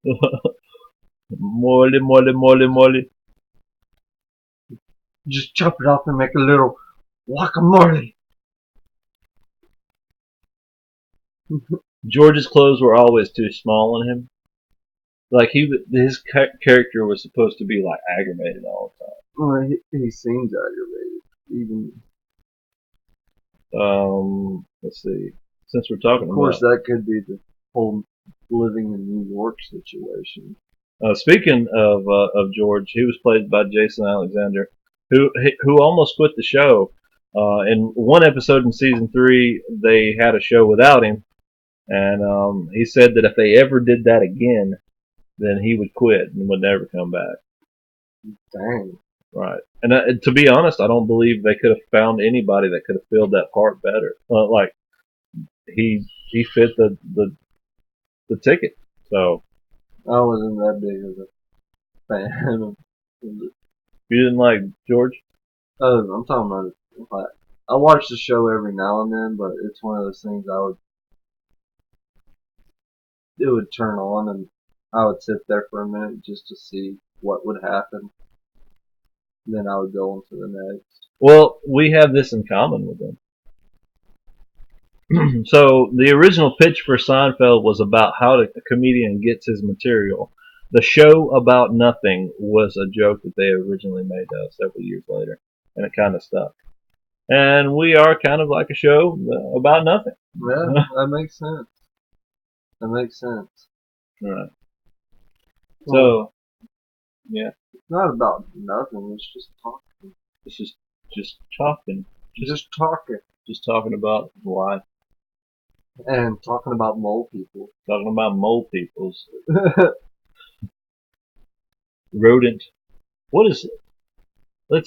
Mole, mole, mole, mole. Just chop it off and make a little guacamole. George's clothes were always too small on him. Like his character was supposed to be like aggravated all the time. Well, he seems aggravated. Even Let's see. Since we're talking of course, about, that could be the whole living in New York situation. speaking of George, he was played by Jason Alexander, who almost quit the show. In one episode in season 3, they had a show without him, and he said that if they ever did that again, then he would quit and would never come back. Dang. Right. And to be honest, I don't believe they could have found anybody that could have filled that part better. Like he fit the ticket. So I wasn't that big of a fan of it. you didn't like George? I'm talking about it. Like, I watch the show every now and then, but it's one of those things it would turn on and I would sit there for a minute just to see what would happen. Then I would go on to the next. Well, we have this in common with them. So the original pitch for Seinfeld was about how a comedian gets his material. The show about nothing was a joke that they originally made several years later, and it kind of stuck. And we are kind of like a show about nothing. Yeah, that makes sense. That makes sense. Right. So, yeah, It's not about nothing. It's just talking. it's just talking, Just talking. just talking about life, And talking about mole people. talking about mole peoples, rodent. What is it?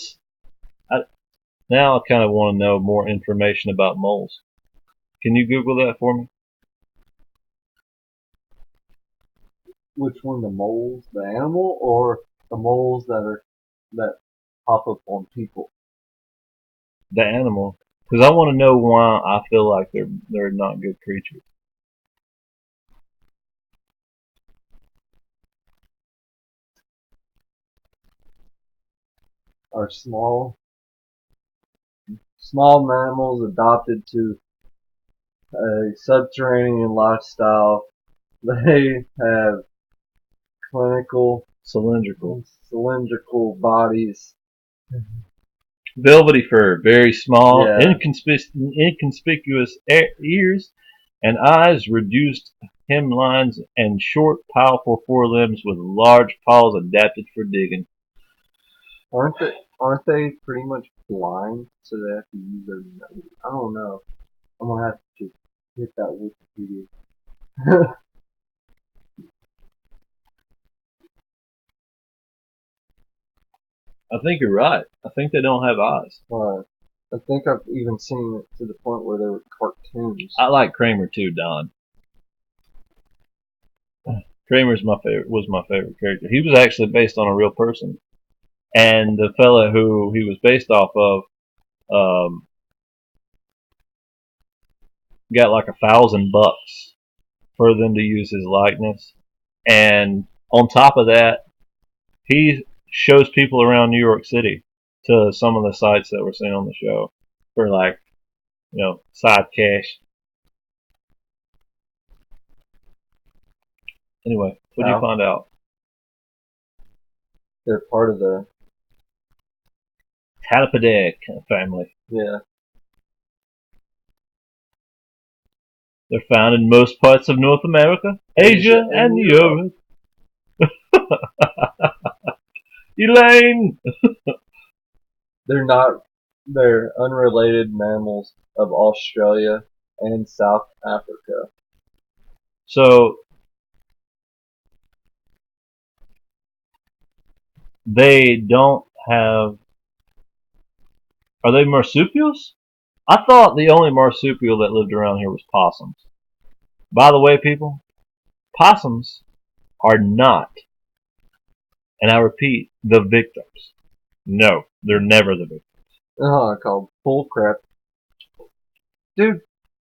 Now I kind of want to know more information about moles. Can you Google that for me? Which one, the moles, the animal, or the moles that pop up on people? The animal, because I want to know why I feel like they're not good creatures. Are small mammals adopted to a subterranean lifestyle. They have Cylindrical, cylindrical bodies. velvety fur, very small, Yeah. inconspicuous ears and eyes, reduced hemlines, and short, powerful forelimbs with large paws adapted for digging. Aren't they pretty much blind, so they have to use their nose? I don't know. I'm gonna have to hit that Wikipedia. I think you're right. I think they don't have eyes. I think I've even seen it to the point where they were cartoons. I like Kramer too, Don. Kramer's was my favorite character. He was actually based on a real person, and the fella who he was based off of, um, got like $1,000 for them to use his likeness, and on top of that, he shows people around New York City to some of the sites that we're seeing on the show for like, side cash. Anyway, what do you How? find out? They're part of the Talipadic family. yeah. They're found in most parts of North America, Asia, and Europe. Elaine! They're unrelated mammals of Australia and South Africa. So, they don't have... Are they marsupials? I thought the only marsupial that lived around here was possums. By the way, people, possums are not, and I repeat, the victims. No, they're never the victims. Called bull crap. Dude,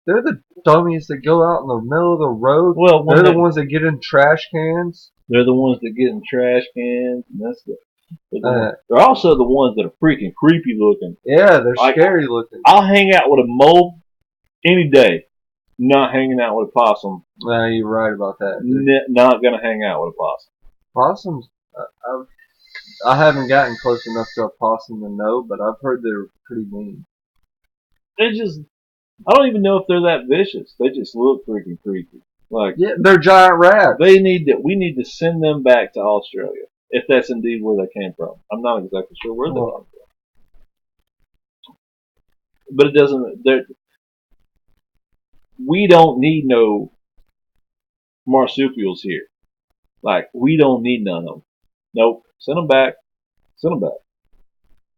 they're the dummies that go out in the middle of the road. Well, they're the ones that get in trash cans. They're the ones that get in trash cans, and they're also the ones that are freaking creepy looking. Yeah, they're scary looking. I'll hang out with a mole any day. Not hanging out with a possum. No, you're right about that. Not gonna hang out with a possum. Possums, I haven't gotten close enough to a possum to know, but I've heard they're pretty mean. I don't even know if they're that vicious. They just look freaking creepy. Like, yeah, they're giant rats. We need to send them back to Australia, if that's indeed where they came from. I'm not exactly sure where they came from. But it doesn't... We don't need no marsupials here. Like, we don't need none of them. Nope. Send them back. Send them back.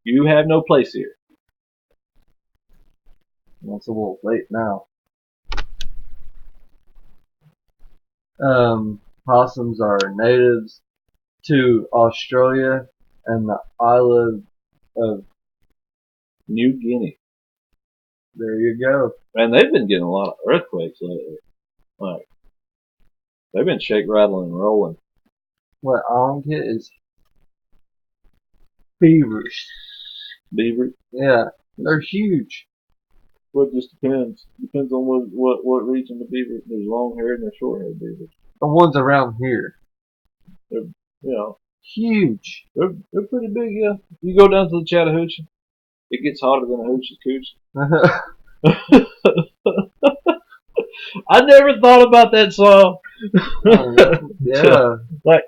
You have no place here. That's a little late now. Possums are natives to Australia and the island of New Guinea. There you go. Man, they've been getting a lot of earthquakes lately. Like, they've been shake, rattling, and rolling. What I don't get is beavers. Beaver? Yeah, they're huge. Well, it just depends. Depends on what region the beaver. There's long-haired and there's short-haired beavers. The ones around here. They're, huge. They're pretty big, yeah. You go down to the Chattahoochee, it gets hotter than a hoochie's coochie. I never thought about that song. Yeah. Like,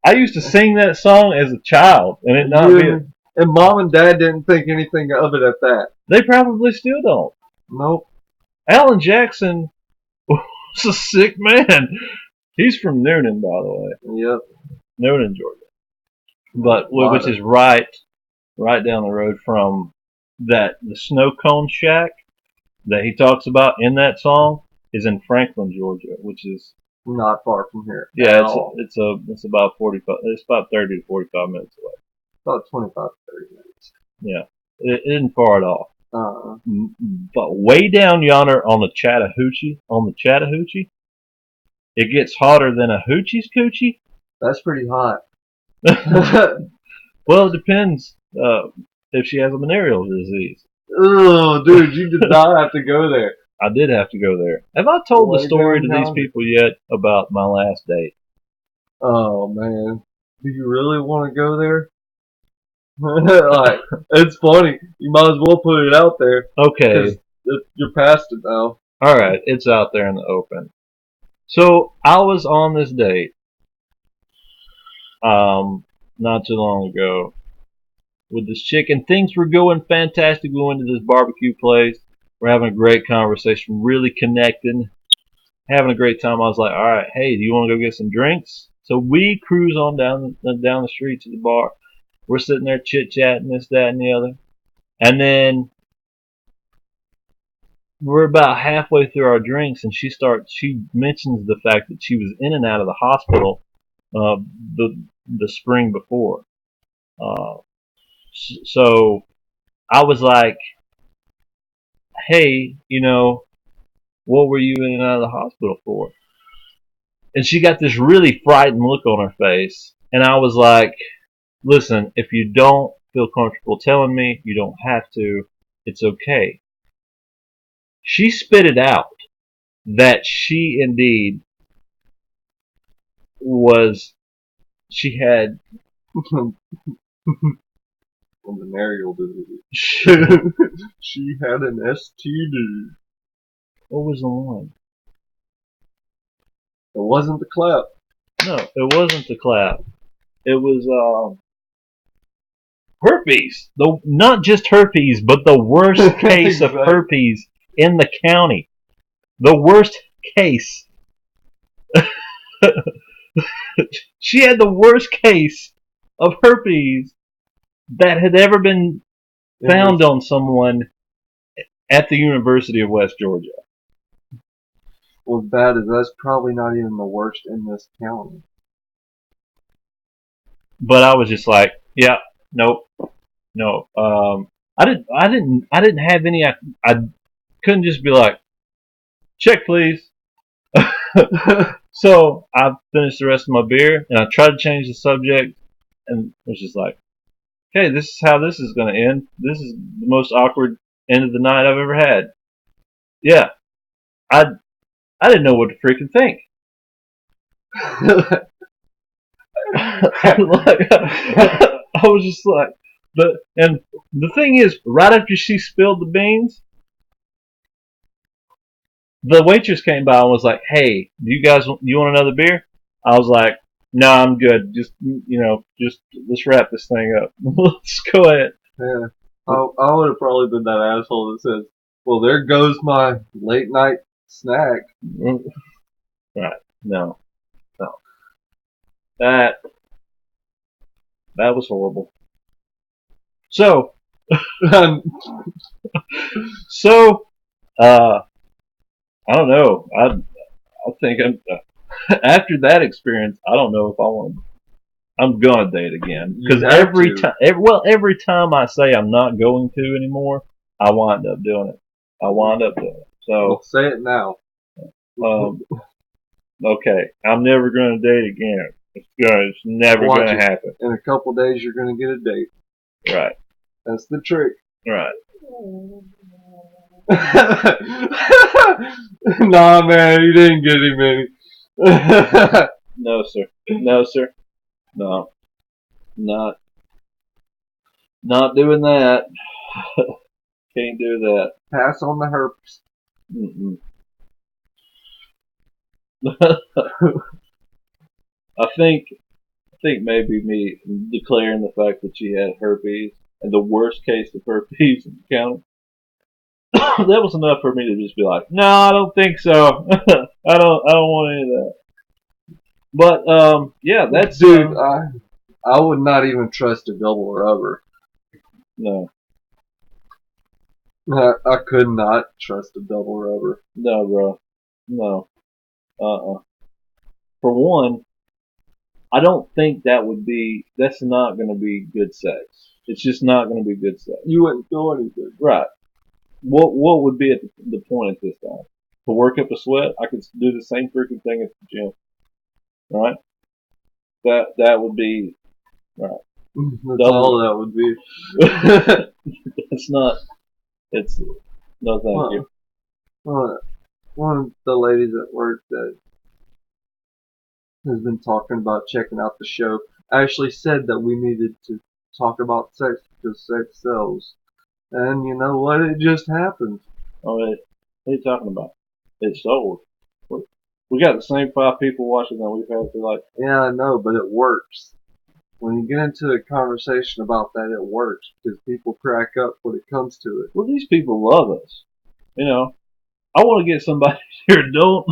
I used to sing that song as a child, and it not be. And Mom and Dad didn't think anything of it at that. They probably still don't. Nope. Alan Jackson was a sick man. He's from Noonan, by the way. Yep. Noonan, Georgia. But which is right down the road from the snow cone shack that he talks about in that song is in Franklin, Georgia, which is not far from here. Yeah, it's about 45. It's about 30 to 45 minutes away. About 25 to 30 minutes. Yeah, it isn't far at all. But way down yonder on the Chattahoochee, it gets hotter than a hoochie's coochie. That's pretty hot. Well, it depends if she has a venereal disease. Oh, dude, you did not have to go there. I did have to go there. Have I told the story to these people yet about my last date? Oh, man. Do you really want to go there? Like, it's funny. You might as well put it out there. Okay. You're past it now. Alright, it's out there in the open. So, I was on this date not too long ago with this chick, and things were going fantastic. We went to this barbecue place. We're having a great conversation, really connecting, having a great time. I was like, alright, hey, do you want to go get some drinks? So we cruise on down the street to the bar. We're sitting there chit-chatting, this, that, and the other. And then we're about halfway through our drinks, and she mentions the fact that she was in and out of the hospital the spring before. So I was like, hey, what were you in and out of the hospital for? And she got this really frightened look on her face. And I was like, listen, if you don't feel comfortable telling me, you don't have to. It's okay. She spit it out that she indeed was, she had venereal disease. what She had an STD. was the one? It wasn't the clap. No, it wasn't the clap. It was herpes. Not just herpes, but the worst case of Exactly. herpes in the county. The worst case. She had the worst case of herpes that had ever been found on someone at the University of West Georgia. What's bad is that's probably not even the worst in this county. But I was just like, yeah, nope, no. I didn't have any. I couldn't just be like, check please. So I finished the rest of my beer and I tried to change the subject and was just like, okay, this is how this is going to end. This is the most awkward end of the night I've ever had. Yeah, I didn't know what to freaking think. I was just like, and the thing is, right after she spilled the beans, the waitress came by and was like, "Hey, you want another beer?" I was like, "No, I'm good. Just let's wrap this thing up. Let's go ahead." Yeah. I would have probably been that asshole that says, well, there goes my late night snack. Right? No. That was horrible. So, I don't know. I think after that experience, I don't know if I want. I'm gonna date again because every time I say I'm not going to anymore, I wind up doing it. So Well, say it now. okay, I'm never gonna date again. It's never Watch gonna it. happen. In a couple days, you're going to get a date. Right. That's the trick. Right. Nah, man, you didn't get him any. No, sir. No, sir. No. Not doing that. Can't do that. Pass on the herpes. Mm-mm. I think maybe me declaring the fact that she had herpes and the worst case of herpes in the county, that was enough for me to just be like, no, I don't think so. I don't want any of that. But yeah, that's dude. I would not even trust a double rubber. no, I could not trust a double rubber. no, bro, no, For one, I don't think that's not going to be good sex. It's just not going to be good sex. You wouldn't feel anything. Right. What would be at the point at this time? To work up a sweat, I could do the same freaking thing at the gym. Right? That would be right. That's all that would be. It's not. It's no thank you. One of the ladies at work that has been talking about checking out the show actually said that we needed to talk about sex because sex sells. And you know what? It just happened. Oh, what are you talking about? It's sold. We got the same 5 people watching that we've had for like. Yeah, I know, but it works. When you get into a conversation about that, it works because people crack up when it comes to it. Well, these people love us. You know, I want to get somebody here. Don't.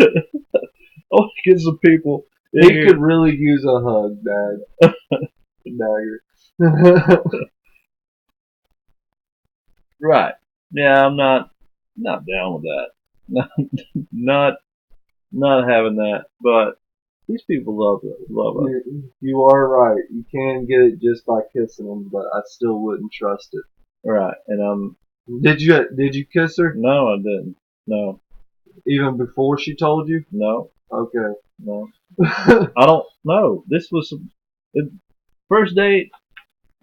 I want to get some people. He could really use a hug, Dad. Dagger. Right. Yeah, I'm not down with that. Not having that. But these people love us. You are right. You can get it just by kissing them, but I still wouldn't trust it. Right. And Did you kiss her? no, I didn't. No. Even before she told you? No, Okay. no. I don't know. This was the first date.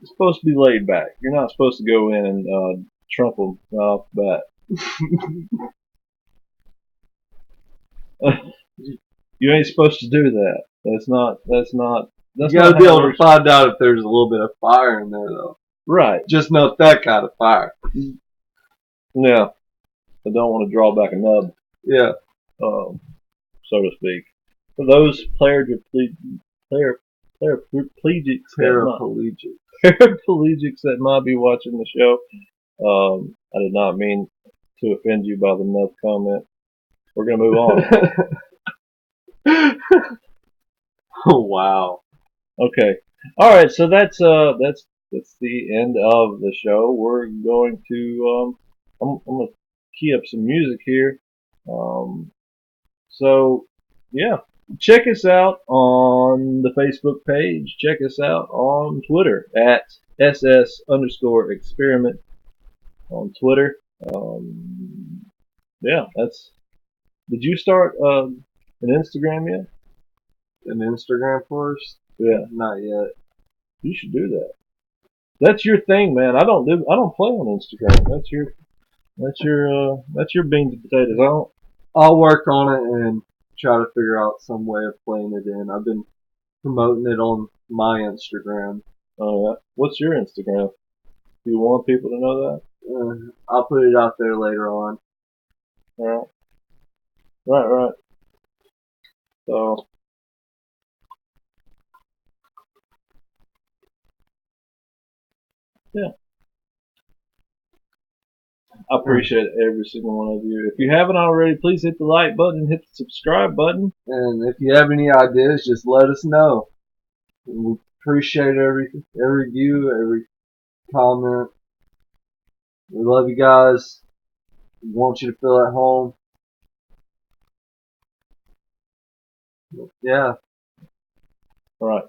It's supposed to be laid back. You're not supposed to go in and trump them off the bat. You ain't supposed to do that. That's not. You gotta be able to find out if there's a little bit of fire in there, though. Right. Just not that kind of fire. Yeah. I don't want to draw back a nub, Yeah. so to speak. For those paraplegics Paraplegic. that might be watching the show, I did not mean to offend you by the nub comment. We're gonna move on. Oh, wow. Okay. All right. So that's the end of the show. We're going to I'm gonna key up some music here. So yeah, check us out on the Facebook page. Check us out on Twitter at ss_experiment on Twitter. Yeah, that's. Did you start an Instagram yet? An Instagram for us? Yeah. Not yet. You should do that. That's your thing, man. I don't play on Instagram. That's your beans and potatoes. I'll work on it and try to figure out some way of playing it in. I've been promoting it on my Instagram. What's your Instagram? Do you want people to know that? I'll put it out there later on. All right. Right. So. Yeah. I appreciate every single one of you. If you haven't already, please hit the like button, hit the subscribe button. And if you have any ideas, just let us know. We appreciate every view, every comment. We love you guys. We want you to feel at home. Yeah. All right.